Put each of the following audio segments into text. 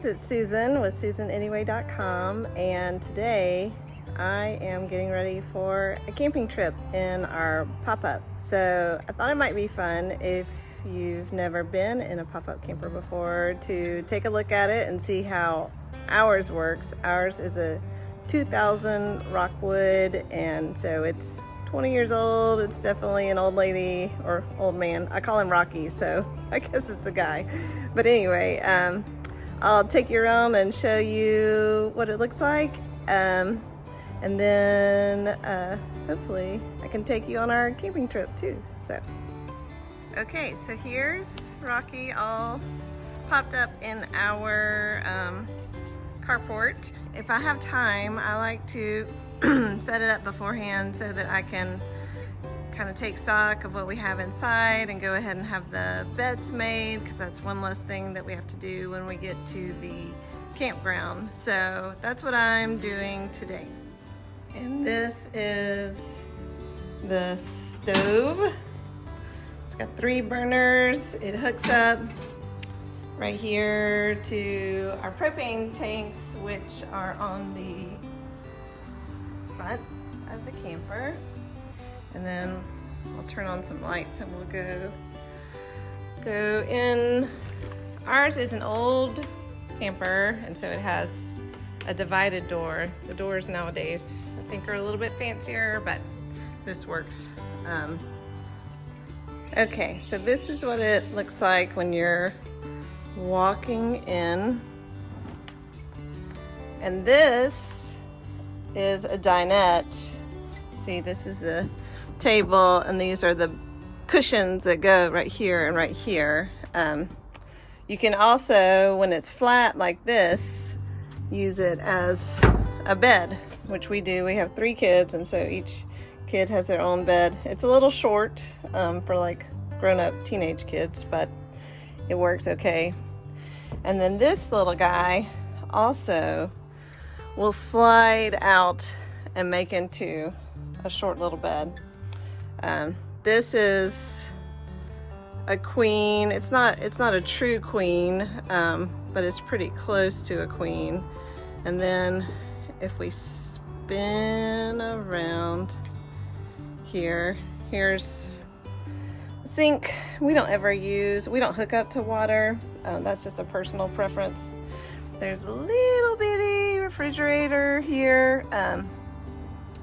it's Susan with SusanAnyway.com, and today I am getting ready for a camping trip in our Popup. So I thought it might be fun if you've never been in a pop-up camper before to take a look at it and see how ours works. Ours is a 2000 Rockwood, and so it's 20 years old. It's definitely an old lady or old man. I call him Rocky, so I guess it's a guy. But anyway, I'll take you around and show you what it looks like. And then hopefully I can take you on our camping trip too. So, okay, so here's Rocky all popped up in our carport. If I have time, I like to set it up beforehand so that I can kind of take stock of what we have inside and go ahead and have the beds made, because that's one less thing that we have to do when we get to the campground. So that's what I'm doing today. And this is the stove. It's got 3 burners. It hooks up right here to our propane tanks, which are on the front of the camper. And then I'll turn on some lights and we'll go in. Ours is an old camper, and so it has a divided door. The doors nowadays I think are a little bit fancier, but this works. Okay, so this is what it looks like when you're walking in. And this is a dinette. See, this is a table, and these are the cushions that go right here and right here. You can also, when it's flat like this, use it as a bed, which we do. We have 3 kids, and so each kid has their own bed. It's a little short for like grown-up teenage kids, but it works okay. And then this little guy also will slide out and make into a short little bed. This is a queen. It's not a true queen, but it's pretty close to a queen. And then if we spin around here, here's a sink. We don't hook up to water. That's just a personal preference. There's a little bitty refrigerator here.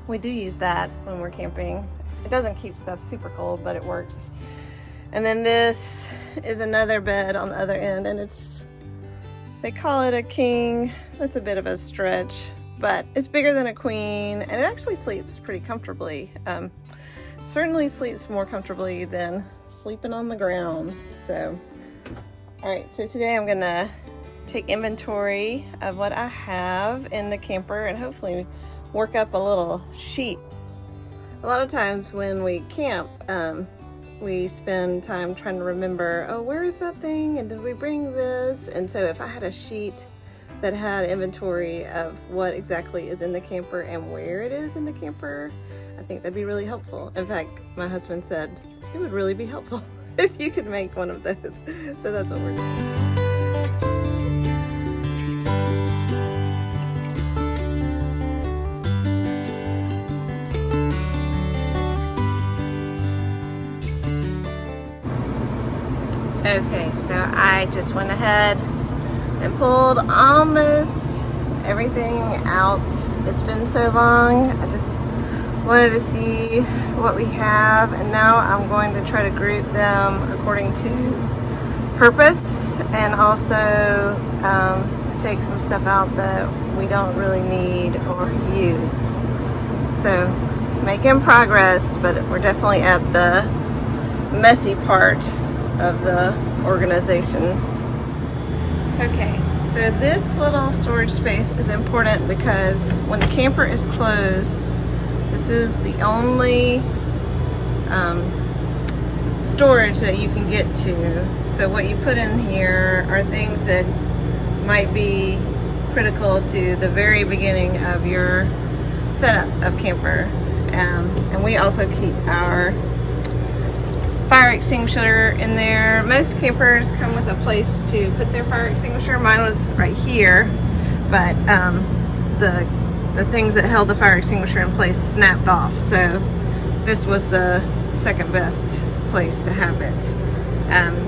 We do use that when we're camping. It doesn't keep stuff super cold, but it works. And then this is another bed on the other end, and they call it a king. That's a bit of a stretch, but it's bigger than a queen, and it actually sleeps pretty comfortably. Certainly sleeps more comfortably than sleeping on the ground. So, all right, so today I'm gonna take inventory of what I have in the camper and hopefully work up a little sheet. A lot of times when we camp, we spend time trying to remember, oh, where is that thing? And did we bring this? And so if I had a sheet that had inventory of what exactly is in the camper and where it is in the camper, I think that'd be really helpful. In fact, my husband said it would really be helpful if you could make one of those. So that's what we're doing. Okay, so I just went ahead and pulled almost everything out. It's been so long, I just wanted to see what we have, and now I'm going to try to group them according to purpose, and also take some stuff out that we don't really need or use. So, making progress, but we're definitely at the messy part of the organization. Okay, so this little storage space is important because when the camper is closed, this is the only storage that you can get to. So what you put in here are things that might be critical to the very beginning of your setup of camper. And we also keep our fire extinguisher in there. Most campers come with a place to put their fire extinguisher. Mine was right here, but the things that held the fire extinguisher in place snapped off, so this was the second best place to have it.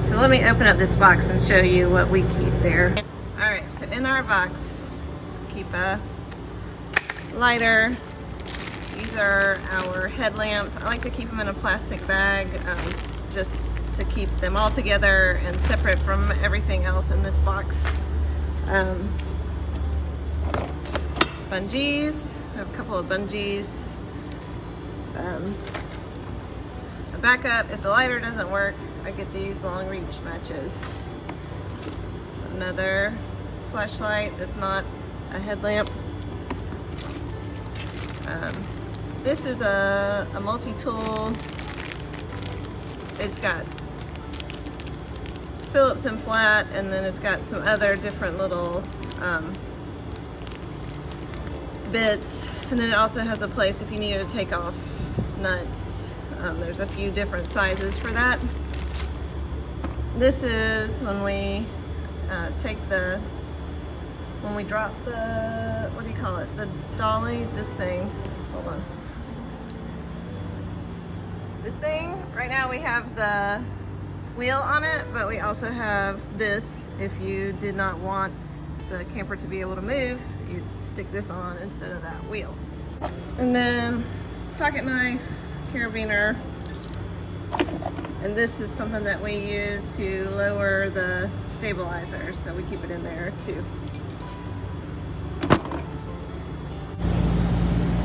So let me open up this box and show you what we keep there. Alright, so in our box, keep a lighter. These are our headlamps. I like to keep them in a plastic bag just to keep them all together and separate from everything else in this box. Bungees. I have a couple of bungees. A backup if the lighter doesn't work. I get these long reach matches. Another flashlight that's not a headlamp. This is a multi-tool. It's got Phillips and flat, and then it's got some other different little bits, and then it also has a place if you need to take off nuts. There's a few different sizes for that. This is when we when we drop the, what do you call it, the dolly, this thing, hold on. This thing, right now we have the wheel on it, but we also have this. If you did not want the camper to be able to move, you stick this on instead of that wheel. And then pocket knife, carabiner, and this is something that we use to lower the stabilizer, so we keep it in there too.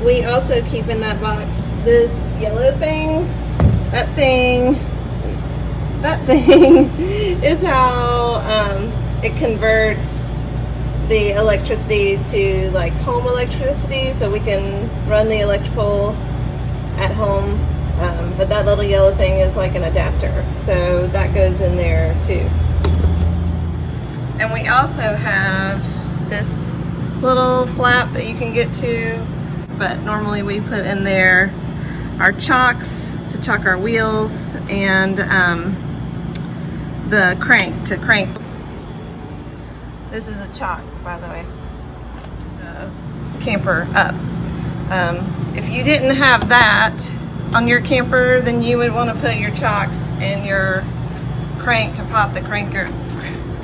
We also keep in that box this yellow thing. That thing is how it converts the electricity to like home electricity, so we can run the electrical at home. But that little yellow thing is like an adapter, so that goes in there too. And we also have this little flap that you can get to, but normally we put in there our chocks to chalk our wheels, and the crank to crank. This is a chalk, by the way, camper up. If you didn't have that on your camper, then you would want to put your chocks in your crank to pop the cranker,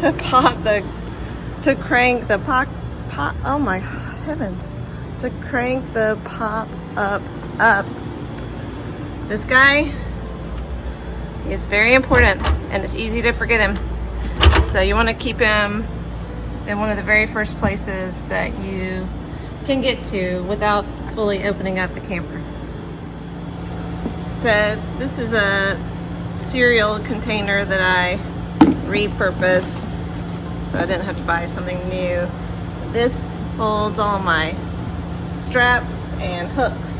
to crank the pop, oh my heavens, to crank the pop up. This guy, he is very important, and it's easy to forget him. So you want to keep him in one of the very first places that you can get to without fully opening up the camper. So this is a cereal container that I repurposed, so I didn't have to buy something new. This holds all my straps and hooks.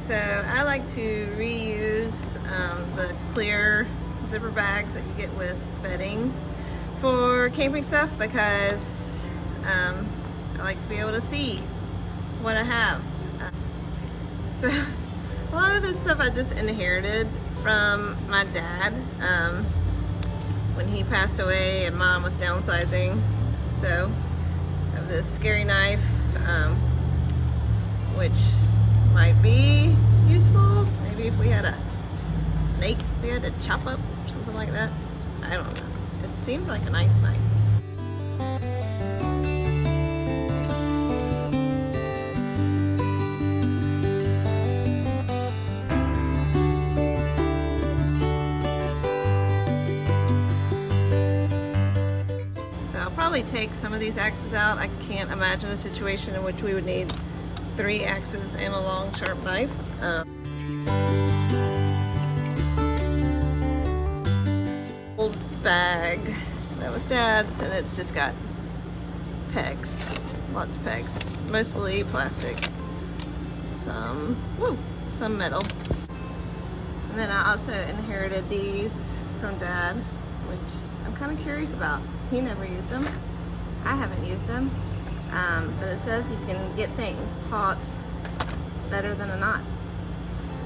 So I like to reuse the clear zipper bags that you get with bedding for camping stuff, because I like to be able to see what I have. So a lot of this stuff I just inherited from my dad when he passed away and mom was downsizing. So I have this scary knife, which might be useful. Maybe if we had a snake we had to chop up or something like that. I don't know. It seems like a nice knife. probably take some of these axes out. I can't imagine a situation in which we would need 3 axes and a long sharp knife. Old bag that was Dad's, and it's just got pegs, lots of pegs, mostly plastic, some metal. And then I also inherited these from Dad, which I'm kind of curious about. He never used them. I haven't used them. But it says you can get things taut better than a knot.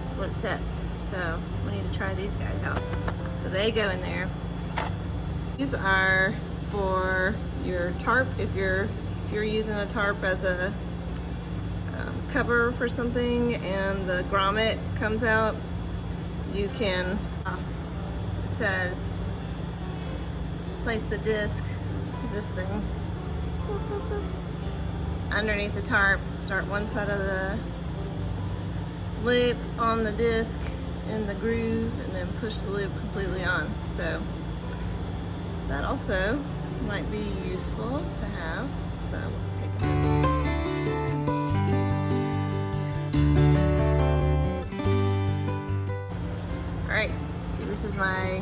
That's what it says. So we need to try these guys out. So they go in there. These are for your tarp. If you're using a tarp as a cover for something and the grommet comes out, you can, it says, place the disc, this thing, underneath the tarp, start one side of the lip on the disc in the groove, and then push the lip completely on. So that also might be useful to have. So take it. Alright, so this is my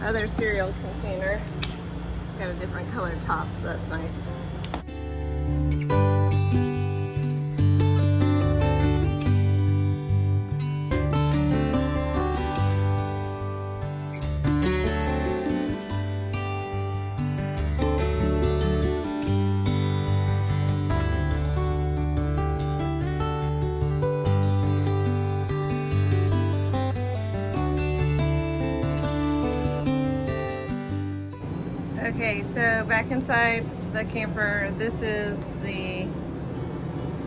other cereal container. It's got a different colored top, so that's nice. Okay, so back inside the camper, this is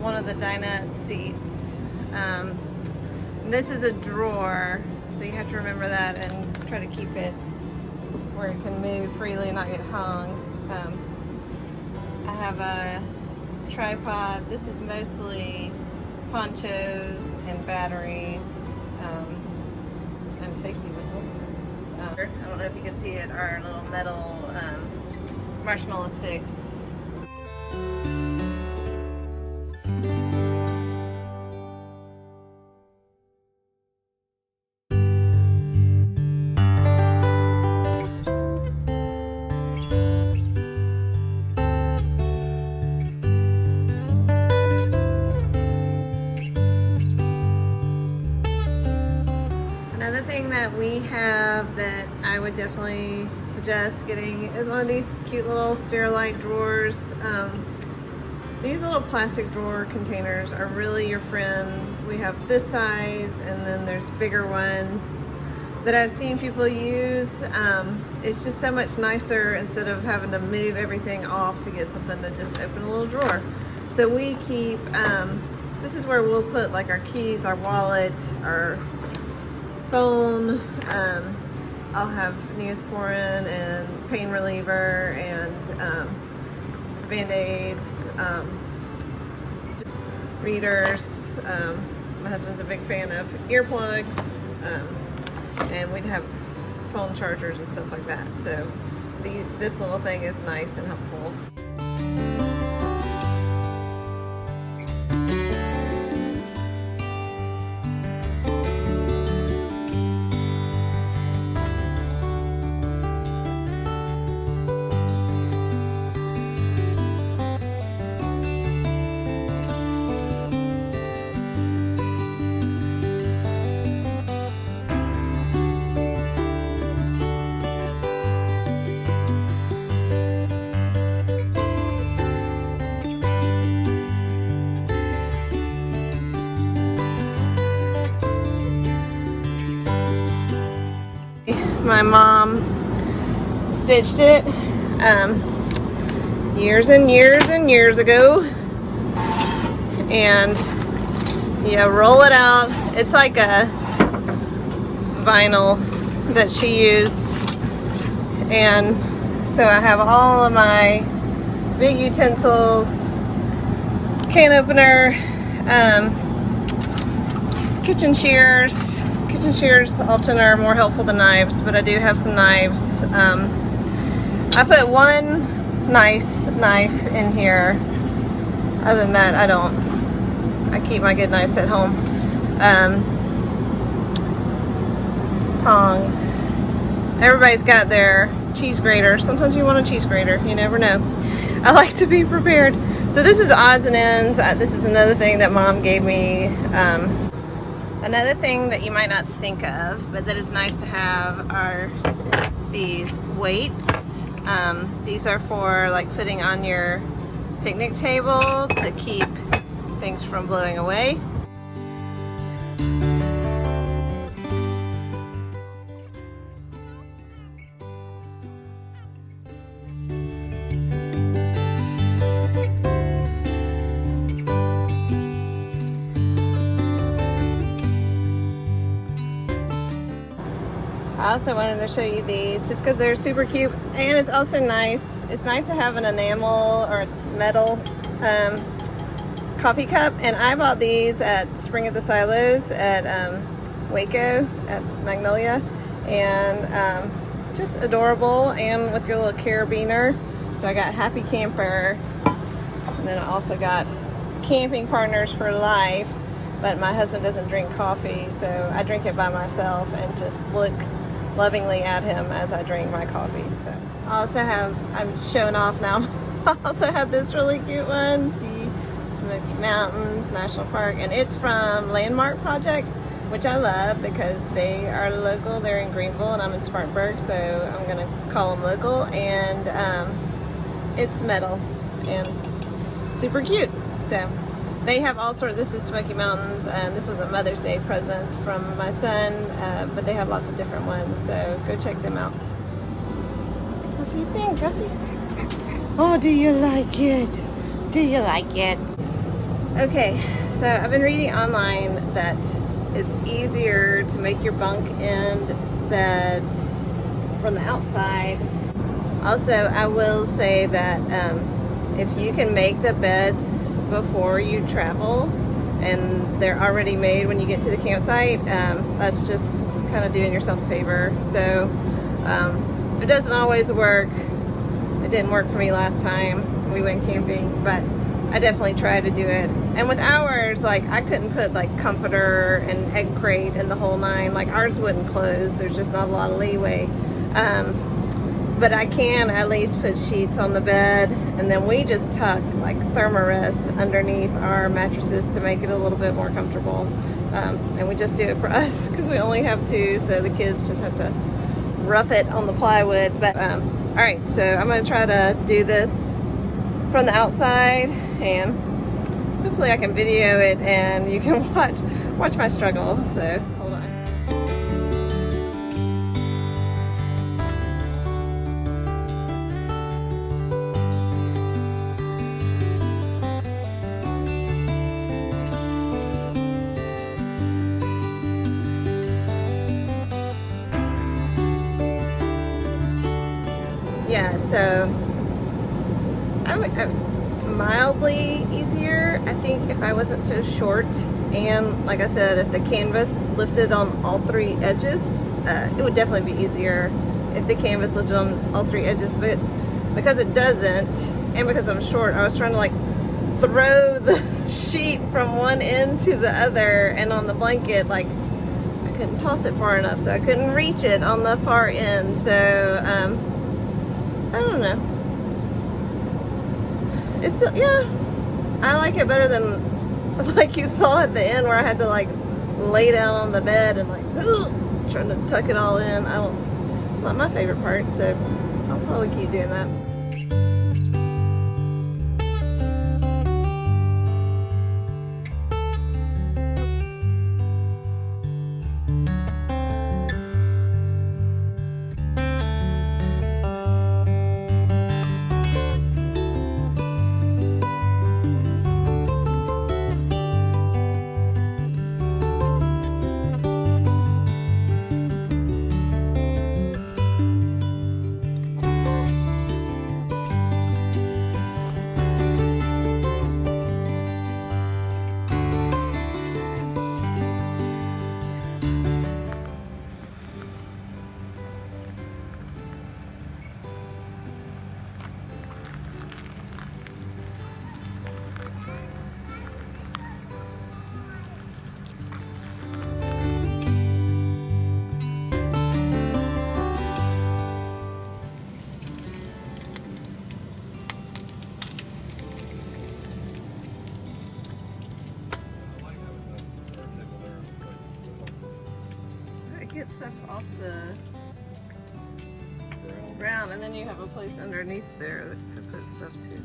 one of the dinette seats. This is a drawer, so you have to remember that and try to keep it where it can move freely and not get hung. I have a tripod. This is mostly ponchos and batteries, and a safety whistle. I don't know if you can see it, our little metal marshmallow sticks. Another thing that we have that I would definitely suggest getting is one of these cute little Sterilite drawers. These little plastic drawer containers are really your friend. We have this size, and then there's bigger ones that I've seen people use. It's just so much nicer instead of having to move everything off to get something to just open a little drawer. So we keep, this is where we'll put like our keys, our wallet, our phone. I'll have Neosporin and pain reliever and Band-Aids, readers. My husband's a big fan of earplugs, and we'd have phone chargers and stuff like that. So this little thing is nice and helpful. My mom stitched it years and years and years ago, and you roll it out. It's like a vinyl that she used, and so I have all of my big utensils, can opener, kitchen shears. Kitchen shears often are more helpful than knives, but I do have some knives. I put one nice knife in here. Other than that, I don't. I keep my good knives at home. Tongs. Everybody's got their cheese grater. Sometimes you want a cheese grater. You never know. I like to be prepared. So this is odds and ends. This is another thing that Mom gave me. Another thing that you might not think of, but that is nice to have, are these weights. These are for like putting on your picnic table to keep things from blowing away. I also wanted to show you these just because they're super cute, and it's also nice. It's nice to have an enamel or a metal coffee cup, and I bought these at Spring at the Silos at Waco at Magnolia, and just adorable, and with your little carabiner. So I got Happy Camper, and then I also got Camping Partners for Life, but my husband doesn't drink coffee, so I drink it by myself and just look lovingly at him as I drink my coffee. So I also have, I'm showing off now, I also have this really cute one. See, Smoky Mountains National Park, and it's from Landmark Project, which I love because they are local. They're in Greenville and I'm in Spartanburg, so I'm gonna call them local. And it's metal and super cute. So they have all sorts. This is Smoky Mountains, and this was a Mother's Day present from my son, but they have lots of different ones, so go check them out. What do you think, Gussie? Oh, do you like it? Do you like it? Okay, so I've been reading online that it's easier to make your bunk end beds from the outside. Also, I will say that if you can make the beds before you travel and they're already made when you get to the campsite, that's just kind of doing yourself a favor. So it doesn't always work. It didn't work for me last time we went camping, but I definitely try to do it. And with ours, like, I couldn't put like comforter and egg crate and the whole nine. Like, ours wouldn't close. There's just not a lot of leeway. But I can at least put sheets on the bed, and then we just tuck like thermarest underneath our mattresses to make it a little bit more comfortable. And we just do it for us because we only have two, so the kids just have to rough it on the plywood. But all right, so I'm gonna try to do this from the outside, and hopefully I can video it and you can watch my struggle. So hold on. Yeah, so I'm mildly easier. I think if I wasn't so short, and like I said, if the canvas lifted on all three edges, it would definitely be easier if the canvas lifted on all three edges. But because it doesn't, and because I'm short, I was trying to like throw the sheet from one end to the other, and on the blanket, like, I couldn't toss it far enough, so I couldn't reach it on the far end. So I don't know. It's still, yeah, I like it better than like you saw at the end where I had to like lay down on the bed and like trying to tuck it all in. Not my favorite part, so I'll probably keep doing that. get stuff off the ground, and then you have a place underneath there to put stuff to.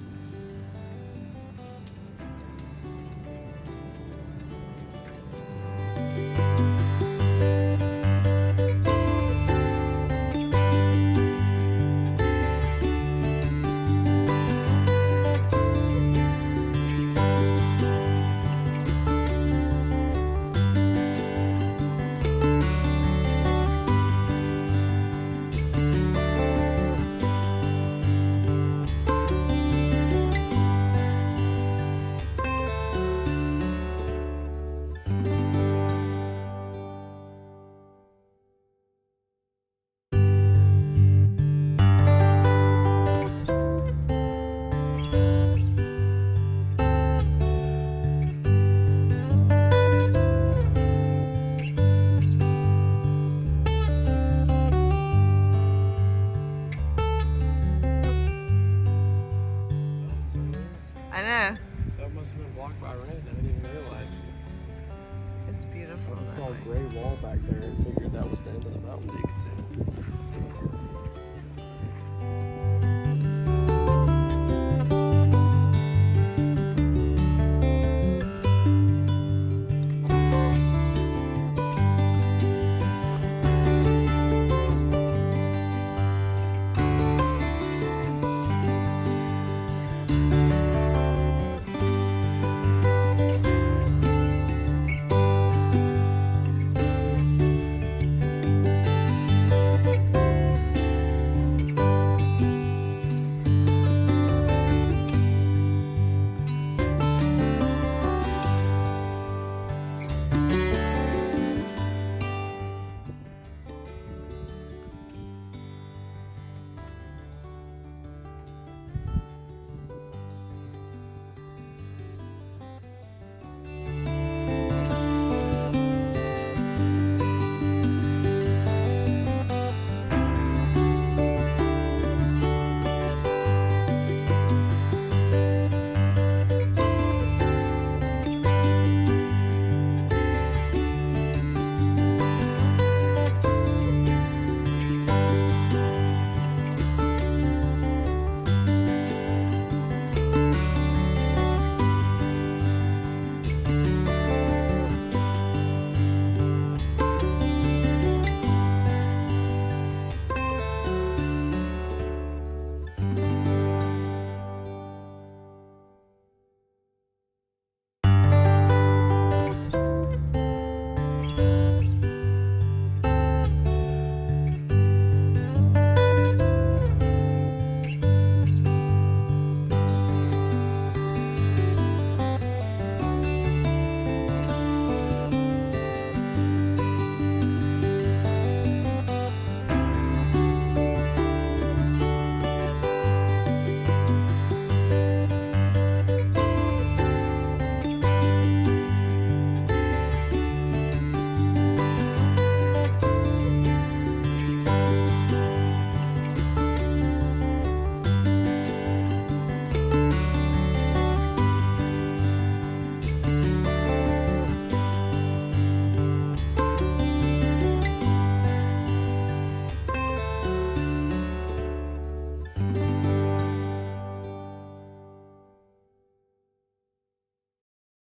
I know. That must have been blocked by rain. I didn't even realize. It's beautiful. I saw a gray wall back there and figured that was the end of the mountain that you could see.